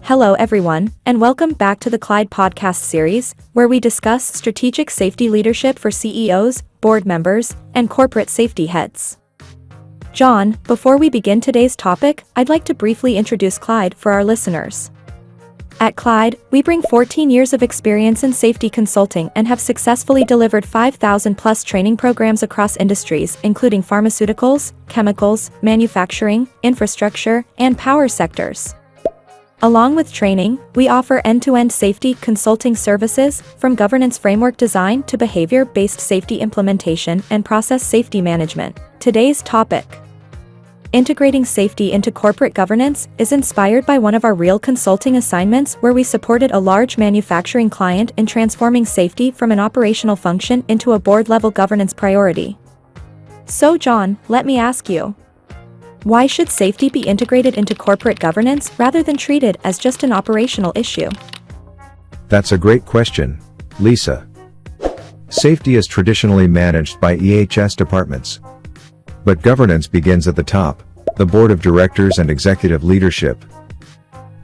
Hello everyone, and welcome back to the CLIDE podcast series, where we discuss strategic safety leadership for CEOs, board members, and corporate safety heads. John, before we begin today's topic, I'd like to briefly introduce CLIDE for our listeners. At CLIDE, we bring 14 years of experience in safety consulting and have successfully delivered 5,000+ training programs across industries including pharmaceuticals, chemicals, manufacturing, infrastructure, and power sectors. Along with training, we offer end-to-end safety consulting services, from governance framework design to behavior-based safety implementation and process safety management. Today's topic, integrating safety into corporate governance, is inspired by one of our real consulting assignments where we supported a large manufacturing client in transforming safety from an operational function into a board-level governance priority. So John, let me ask you, why should safety be integrated into corporate governance rather than treated as just an operational issue? That's a great question, Lisa. Safety is traditionally managed by EHS departments. But governance begins at the top, the board of directors and executive leadership.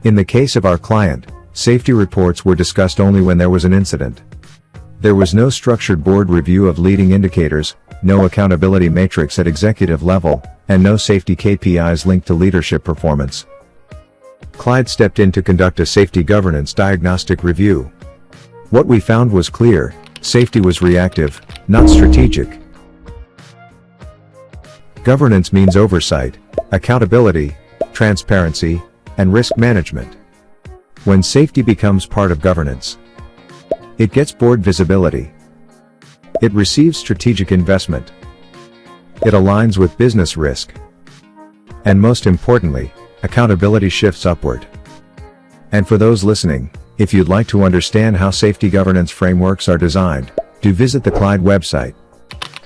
In the case of our client, safety reports were discussed only when there was an incident. There was no structured board review of leading indicators, no accountability matrix at executive level, and no safety KPIs linked to leadership performance. CLIDE stepped in to conduct a safety governance diagnostic review. What we found was clear: safety was reactive, not strategic. Governance means oversight, accountability, transparency, and risk management. When safety becomes part of governance, it gets board visibility. It receives strategic investment. It aligns with business risk. And most importantly, accountability shifts upward. And for those listening, if you'd like to understand how safety governance frameworks are designed, do visit the CLIDE website.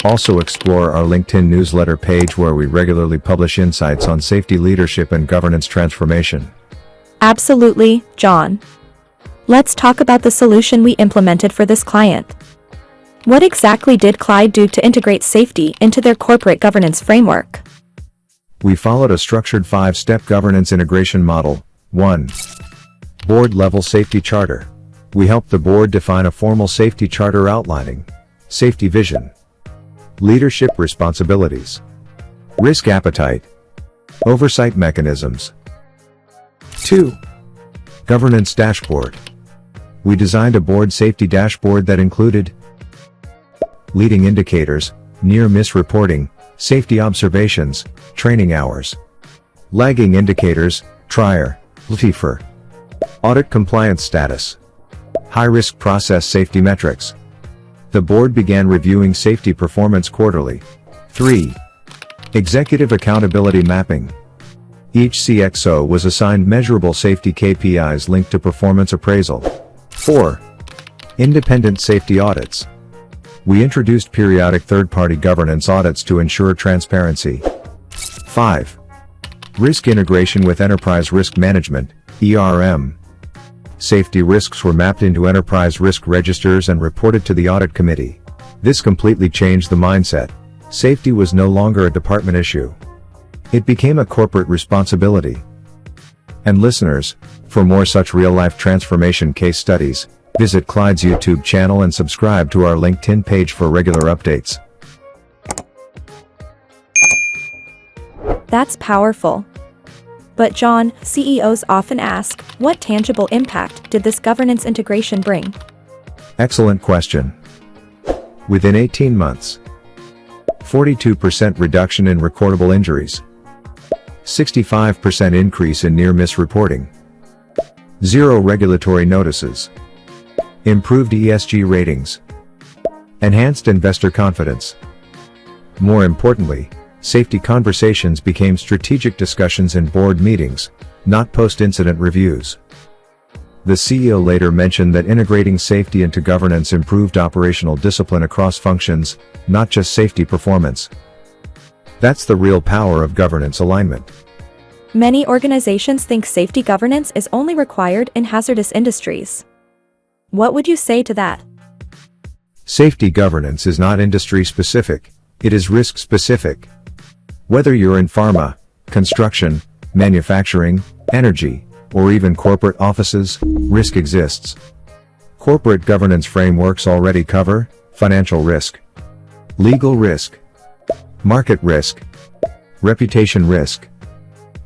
Also explore our LinkedIn newsletter page where we regularly publish insights on safety leadership and governance transformation. Absolutely, John. Let's talk about the solution we implemented for this client. What exactly did CLIDE do to integrate safety into their corporate governance framework? We followed a structured 5-step governance integration model. 1. Board-level safety charter. We helped the board define a formal safety charter outlining safety vision, leadership responsibilities, risk appetite, oversight mechanisms. 2. Governance dashboard. We designed a board safety dashboard that included leading indicators, near-miss reporting, safety observations, training hours, lagging indicators, TRIR, LTIFR, audit compliance status, high-risk process safety metrics. The board began reviewing safety performance quarterly. 3. Executive accountability mapping. Each CXO was assigned measurable safety KPIs linked to performance appraisal. 4. Independent safety audits. We introduced periodic third-party governance audits to ensure transparency. 5. Risk integration with enterprise risk management, ERM. Safety risks were mapped into enterprise risk registers and reported to the audit committee. This completely changed the mindset. Safety was no longer a department issue. It became a corporate responsibility. And listeners, for more such real-life transformation case studies, visit CLIDE's YouTube channel and subscribe to our LinkedIn page for regular updates. That's powerful. But John, CEOs often ask, what tangible impact did this governance integration bring? Excellent question. Within 18 months, 42% reduction in recordable injuries, 65% increase in near-miss reporting, 0 regulatory notices, improved ESG ratings, enhanced investor confidence. More importantly, safety conversations became strategic discussions in board meetings, not post-incident reviews. The CEO later mentioned that integrating safety into governance improved operational discipline across functions, not just safety performance. That's the real power of governance alignment. Many organizations think safety governance is only required in hazardous industries. What would you say to that? Safety governance is not industry-specific, it is risk-specific. Whether you're in pharma, construction, manufacturing, energy, or even corporate offices, risk exists. Corporate governance frameworks already cover financial risk, legal risk, market risk, reputation risk.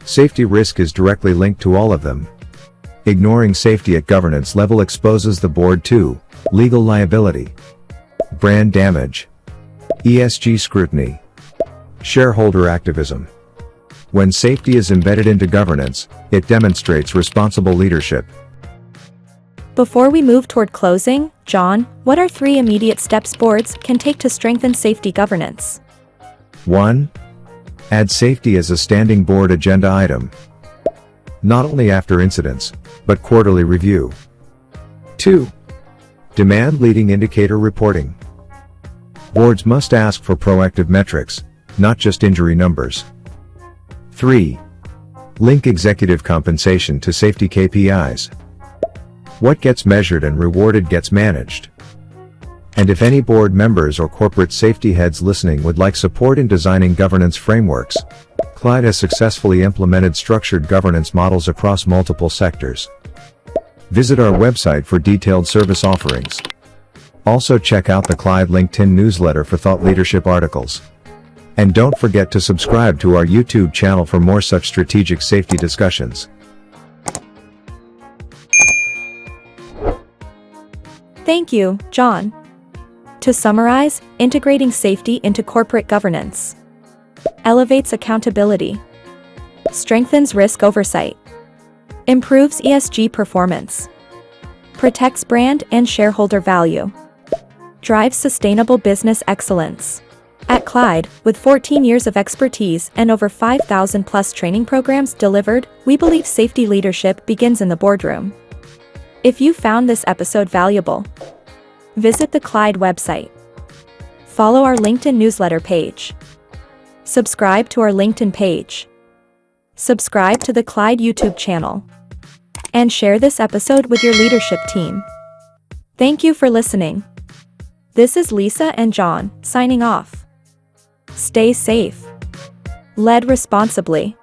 Safety risk is directly linked to all of them. Ignoring safety at governance level exposes the board to legal liability, brand damage, ESG scrutiny, shareholder activism. When safety is embedded into governance, it demonstrates responsible leadership. Before we move toward closing, John, what are 3 immediate steps boards can take to strengthen safety governance? 1. Add safety as a standing board agenda item. Not only after incidents, but quarterly review. 2. Demand leading indicator reporting. Boards must ask for proactive metrics, not just injury numbers. 3. Link executive compensation to safety KPIs. What gets measured and rewarded gets managed. And if any board members or corporate safety heads listening would like support in designing governance frameworks, CLIDE has successfully implemented structured governance models across multiple sectors. Visit our website for detailed service offerings. Also check out the CLIDE LinkedIn newsletter for thought leadership articles. And don't forget to subscribe to our YouTube channel for more such strategic safety discussions. Thank you, John. To summarize, integrating safety into corporate governance elevates accountability, strengthens risk oversight, improves ESG performance, protects brand and shareholder value, drives sustainable business excellence. At CLIDE, with 14 years of expertise and over 5,000 plus training programs delivered, we believe safety leadership begins in the boardroom. If you found this episode valuable, visit the CLIDE website. Follow our LinkedIn newsletter page. Subscribe to our LinkedIn page. Subscribe to the CLIDE YouTube channel. And share this episode with your leadership team. Thank you for listening. This is Lisa and John, signing off. Stay safe. Led responsibly.